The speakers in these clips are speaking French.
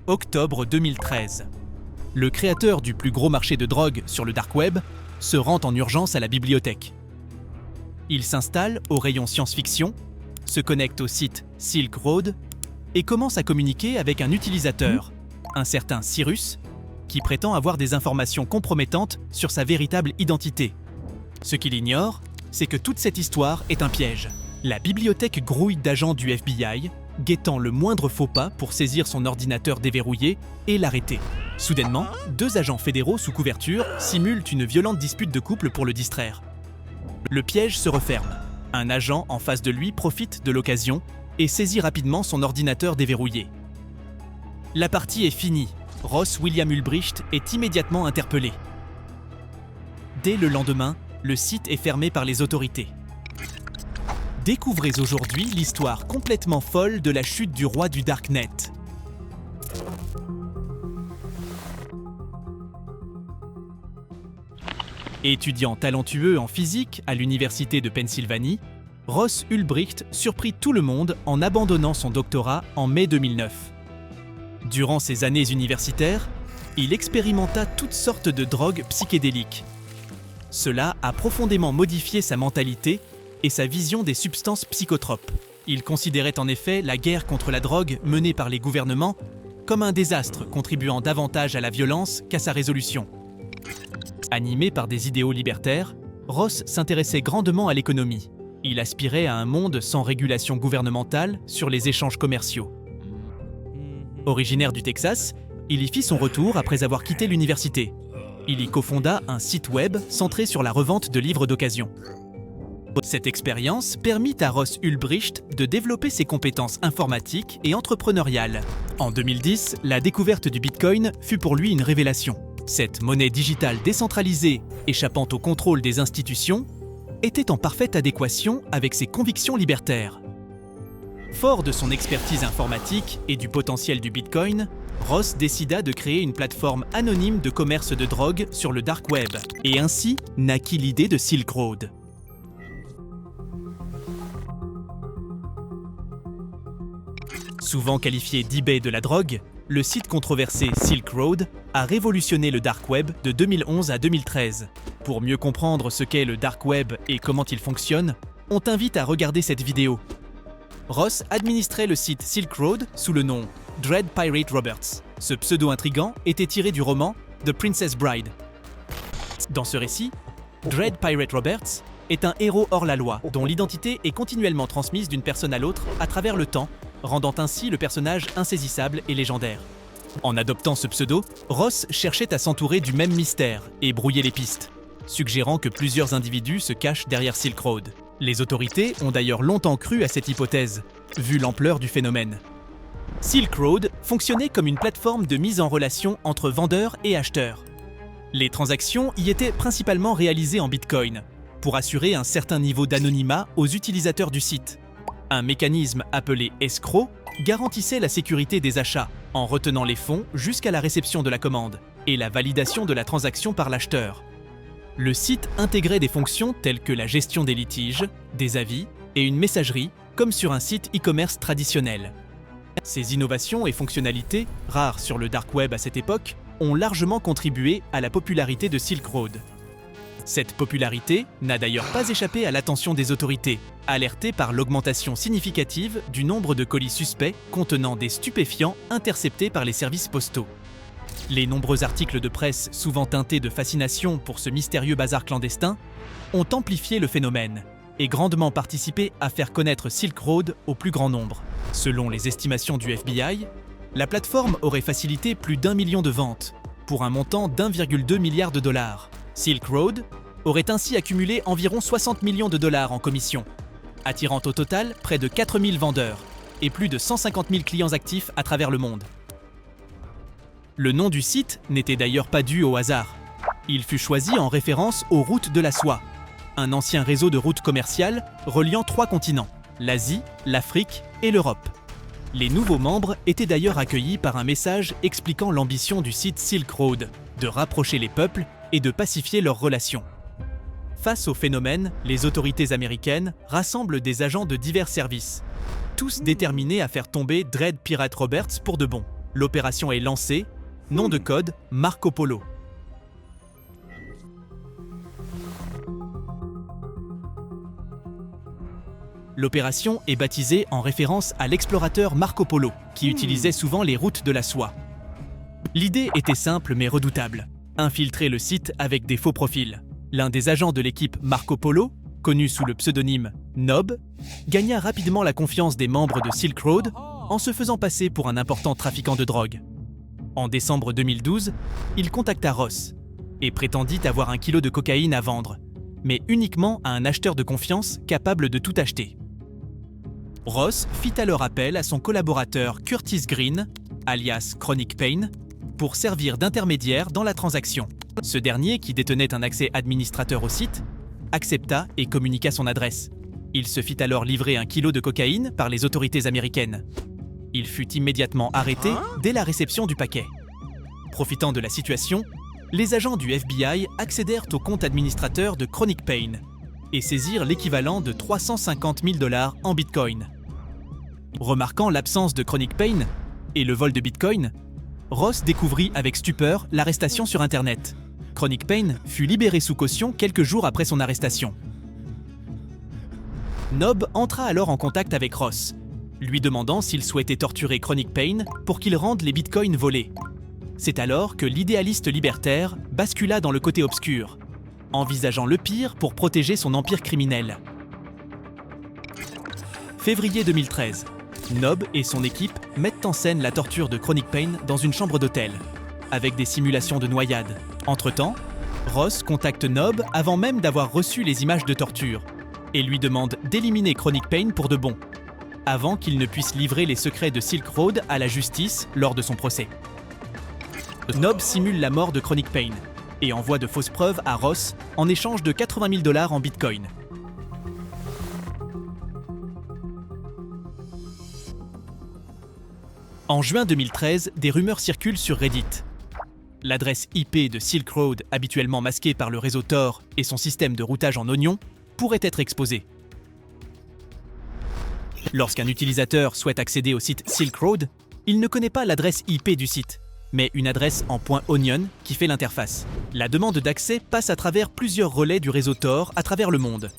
octobre 2013. Le créateur du plus gros marché de drogue sur le dark web se rend en urgence à la bibliothèque. Il s'installe au rayon science-fiction, se connecte au site Silk Road et commence à communiquer avec un utilisateur, un certain Cyrus, qui prétend avoir des informations compromettantes sur sa véritable identité. Ce qu'il ignore, c'est que toute cette histoire est un piège. La bibliothèque grouille d'agents du FBI, guettant le moindre faux pas pour saisir son ordinateur déverrouillé et l'arrêter. Soudainement, deux agents fédéraux sous couverture simulent une violente dispute de couple pour le distraire. Le piège se referme. Un agent en face de lui profite de l'occasion et saisit rapidement son ordinateur déverrouillé. La partie est finie. Ross William Ulbricht est immédiatement interpellé. Dès le lendemain, le site est fermé par les autorités. Découvrez aujourd'hui l'histoire complètement folle de la chute du roi du Darknet. Étudiant talentueux en physique à l'université de Pennsylvanie, Ross Ulbricht surprit tout le monde en abandonnant son doctorat en mai 2009. Durant ses années universitaires, il expérimenta toutes sortes de drogues psychédéliques. Cela a profondément modifié sa mentalité et sa vision des substances psychotropes. Il considérait en effet la guerre contre la drogue menée par les gouvernements comme un désastre contribuant davantage à la violence qu'à sa résolution. Animé par des idéaux libertaires, Ross s'intéressait grandement à l'économie. Il aspirait à un monde sans régulation gouvernementale sur les échanges commerciaux. Originaire du Texas, il y fit son retour après avoir quitté l'université. Il y cofonda un site web centré sur la revente de livres d'occasion. Cette expérience permit à Ross Ulbricht de développer ses compétences informatiques et entrepreneuriales. En 2010, la découverte du Bitcoin fut pour lui une révélation. Cette monnaie digitale décentralisée, échappant au contrôle des institutions, était en parfaite adéquation avec ses convictions libertaires. Fort de son expertise informatique et du potentiel du Bitcoin, Ross décida de créer une plateforme anonyme de commerce de drogue sur le dark web, et ainsi naquit l'idée de Silk Road. Souvent qualifié d'eBay de la drogue, le site controversé Silk Road a révolutionné le dark web de 2011 à 2013. Pour mieux comprendre ce qu'est le dark web et comment il fonctionne, on t'invite à regarder cette vidéo. Ross administrait le site Silk Road sous le nom Dread Pirate Roberts. Ce pseudo intrigant était tiré du roman The Princess Bride. Dans ce récit, Dread Pirate Roberts est un héros hors la loi dont l'identité est continuellement transmise d'une personne à l'autre à travers le temps, rendant ainsi le personnage insaisissable et légendaire. En adoptant ce pseudo, Ross cherchait à s'entourer du même mystère et brouiller les pistes, suggérant que plusieurs individus se cachent derrière Silk Road. Les autorités ont d'ailleurs longtemps cru à cette hypothèse, vu l'ampleur du phénomène. Silk Road fonctionnait comme une plateforme de mise en relation entre vendeurs et acheteurs. Les transactions y étaient principalement réalisées en Bitcoin, pour assurer un certain niveau d'anonymat aux utilisateurs du site. Un mécanisme appelé escrow garantissait la sécurité des achats en retenant les fonds jusqu'à la réception de la commande et la validation de la transaction par l'acheteur. Le site intégrait des fonctions telles que la gestion des litiges, des avis et une messagerie comme sur un site e-commerce traditionnel. Ces innovations et fonctionnalités, rares sur le dark web à cette époque, ont largement contribué à la popularité de Silk Road. Cette popularité n'a d'ailleurs pas échappé à l'attention des autorités, alertées par l'augmentation significative du nombre de colis suspects contenant des stupéfiants interceptés par les services postaux. Les nombreux articles de presse souvent teintés de fascination pour ce mystérieux bazar clandestin ont amplifié le phénomène et grandement participé à faire connaître Silk Road au plus grand nombre. Selon les estimations du FBI, la plateforme aurait facilité plus d'1 million de ventes, pour un montant d'1,2 milliard de dollars. Silk Road aurait ainsi accumulé environ 60 millions de dollars en commission, attirant au total près de 4000 vendeurs et plus de 150 000 clients actifs à travers le monde. Le nom du site n'était d'ailleurs pas dû au hasard. Il fut choisi en référence aux routes de la soie, un ancien réseau de routes commerciales reliant 3 continents, l'Asie, l'Afrique et l'Europe. Les nouveaux membres étaient d'ailleurs accueillis par un message expliquant l'ambition du site Silk Road, de rapprocher les peuples et de pacifier leurs relations. Face au phénomène, les autorités américaines rassemblent des agents de divers services, tous déterminés à faire tomber Dread Pirate Roberts pour de bon. L'opération est lancée, nom de code Marco Polo. L'opération est baptisée en référence à l'explorateur Marco Polo, qui utilisait souvent les routes de la soie. L'idée était simple mais redoutable. Infiltrer le site avec des faux profils. L'un des agents de l'équipe Marco Polo, connu sous le pseudonyme Nob, gagna rapidement la confiance des membres de Silk Road en se faisant passer pour un important trafiquant de drogue. En décembre 2012, il contacta Ross et prétendit avoir 1 kilo de cocaïne à vendre, mais uniquement à un acheteur de confiance capable de tout acheter. Ross fit alors appel à son collaborateur Curtis Green, alias Chronic Pain, pour servir d'intermédiaire dans la transaction. Ce dernier, qui détenait un accès administrateur au site, accepta et communiqua son adresse. Il se fit alors livrer 1 kilo de cocaïne par les autorités américaines. Il fut immédiatement arrêté dès la réception du paquet. Profitant de la situation, les agents du FBI accédèrent au compte administrateur de Chronic Pain et saisirent l'équivalent de 350 000 $ en bitcoin. Remarquant l'absence de Chronic Pain et le vol de bitcoin, Ross découvrit avec stupeur l'arrestation sur Internet. Chronic Pain fut libéré sous caution quelques jours après son arrestation. Nob entra alors en contact avec Ross, lui demandant s'il souhaitait torturer Chronic Pain pour qu'il rende les bitcoins volés. C'est alors que l'idéaliste libertaire bascula dans le côté obscur, envisageant le pire pour protéger son empire criminel. Février 2013, Nob et son équipe mettent en scène la torture de Chronic Pain dans une chambre d'hôtel, avec des simulations de noyade. Entre-temps, Ross contacte Nob avant même d'avoir reçu les images de torture et lui demande d'éliminer Chronic Pain pour de bon, avant qu'il ne puisse livrer les secrets de Silk Road à la justice lors de son procès. Nob simule la mort de Chronic Pain et envoie de fausses preuves à Ross en échange de 80 000 $ en bitcoin. En juin 2013, des rumeurs circulent sur Reddit. L'adresse IP de Silk Road, habituellement masquée par le réseau Tor et son système de routage en oignon, pourrait être exposée. Lorsqu'un utilisateur souhaite accéder au site Silk Road, il ne connaît pas l'adresse IP du site, mais une adresse en .onion qui fait l'interface. La demande d'accès passe à travers plusieurs relais du réseau Tor à travers le monde.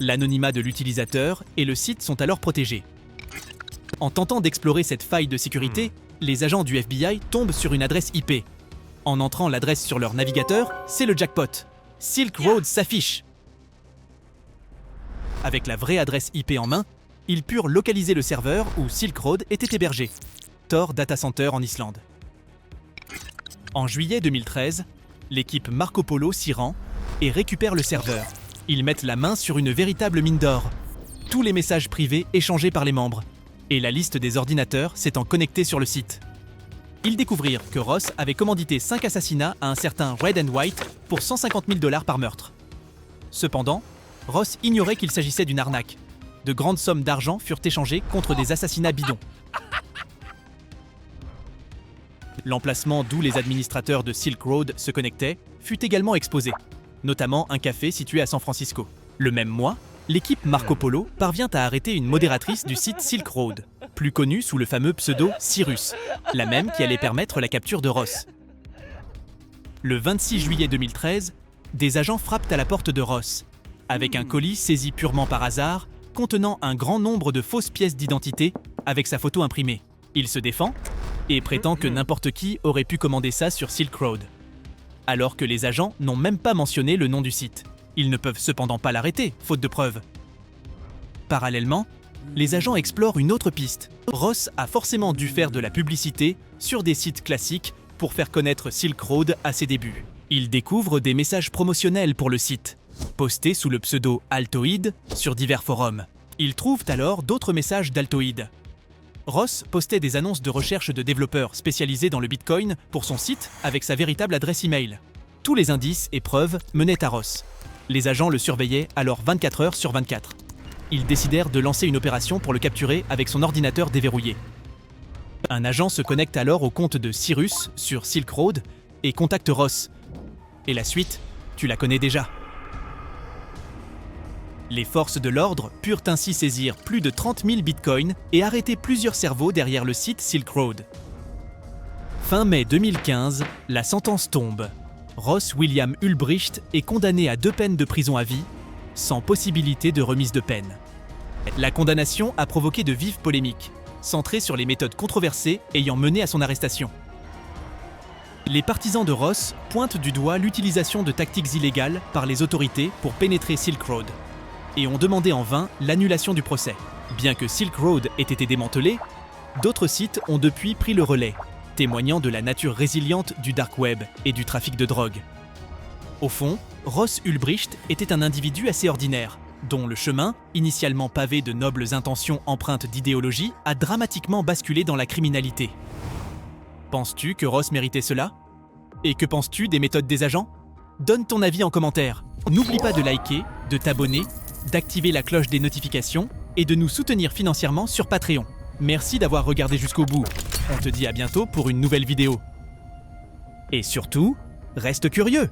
L'anonymat de l'utilisateur et le site sont alors protégés. En tentant d'explorer cette faille de sécurité, les agents du FBI tombent sur une adresse IP. En entrant l'adresse sur leur navigateur, c'est le jackpot. Silk Road s'affiche. Avec la vraie adresse IP en main, ils purent localiser le serveur où Silk Road était hébergé, Tor Data Center en Islande. En juillet 2013, l'équipe Marco Polo s'y rend et récupère le serveur. Ils mettent la main sur une véritable mine d'or. Tous les messages privés échangés par les membres et la liste des ordinateurs s'étant connectés sur le site. Ils découvrirent que Ross avait commandité 5 assassinats à un certain Red and White pour 150 000 $ par meurtre. Cependant, Ross ignorait qu'il s'agissait d'une arnaque. De grandes sommes d'argent furent échangées contre des assassinats bidons. L'emplacement d'où les administrateurs de Silk Road se connectaient fut également exposé, notamment un café situé à San Francisco. Le même mois, l'équipe Marco Polo parvient à arrêter une modératrice du site Silk Road, plus connue sous le fameux pseudo Cyrus, la même qui allait permettre la capture de Ross. Le 26 juillet 2013, des agents frappent à la porte de Ross, avec un colis saisi purement par hasard, contenant un grand nombre de fausses pièces d'identité avec sa photo imprimée. Il se défend et prétend que n'importe qui aurait pu commander ça sur Silk Road, alors que les agents n'ont même pas mentionné le nom du site. Ils ne peuvent cependant pas l'arrêter, faute de preuves. Parallèlement, les agents explorent une autre piste. Ross a forcément dû faire de la publicité sur des sites classiques pour faire connaître Silk Road à ses débuts. Il découvre des messages promotionnels pour le site, postés sous le pseudo Altoid sur divers forums. Ils trouvent alors d'autres messages d'Altoid. Ross postait des annonces de recherche de développeurs spécialisés dans le Bitcoin pour son site avec sa véritable adresse email. Tous les indices et preuves menaient à Ross. Les agents le surveillaient alors 24 heures sur 24. Ils décidèrent de lancer une opération pour le capturer avec son ordinateur déverrouillé. Un agent se connecte alors au compte de Cyrus sur Silk Road et contacte Ross. Et la suite, tu la connais déjà. Les forces de l'ordre purent ainsi saisir plus de 30 000 bitcoins et arrêter plusieurs cerveaux derrière le site Silk Road. Fin mai 2015, la sentence tombe. Ross William Ulbricht est condamné à 2 peines de prison à vie, sans possibilité de remise de peine. La condamnation a provoqué de vives polémiques, centrées sur les méthodes controversées ayant mené à son arrestation. Les partisans de Ross pointent du doigt l'utilisation de tactiques illégales par les autorités pour pénétrer Silk Road, et ont demandé en vain l'annulation du procès. Bien que Silk Road ait été démantelé, d'autres sites ont depuis pris le relais, témoignant de la nature résiliente du dark web et du trafic de drogue. Au fond, Ross Ulbricht était un individu assez ordinaire, dont le chemin, initialement pavé de nobles intentions empreintes d'idéologie, a dramatiquement basculé dans la criminalité. Penses-tu que Ross méritait cela? Et que penses-tu des méthodes des agents? Donne ton avis en commentaire. N'oublie pas de liker, de t'abonner, d'activer la cloche des notifications et de nous soutenir financièrement sur Patreon. Merci d'avoir regardé jusqu'au bout. On te dit à bientôt pour une nouvelle vidéo. Et surtout, reste curieux!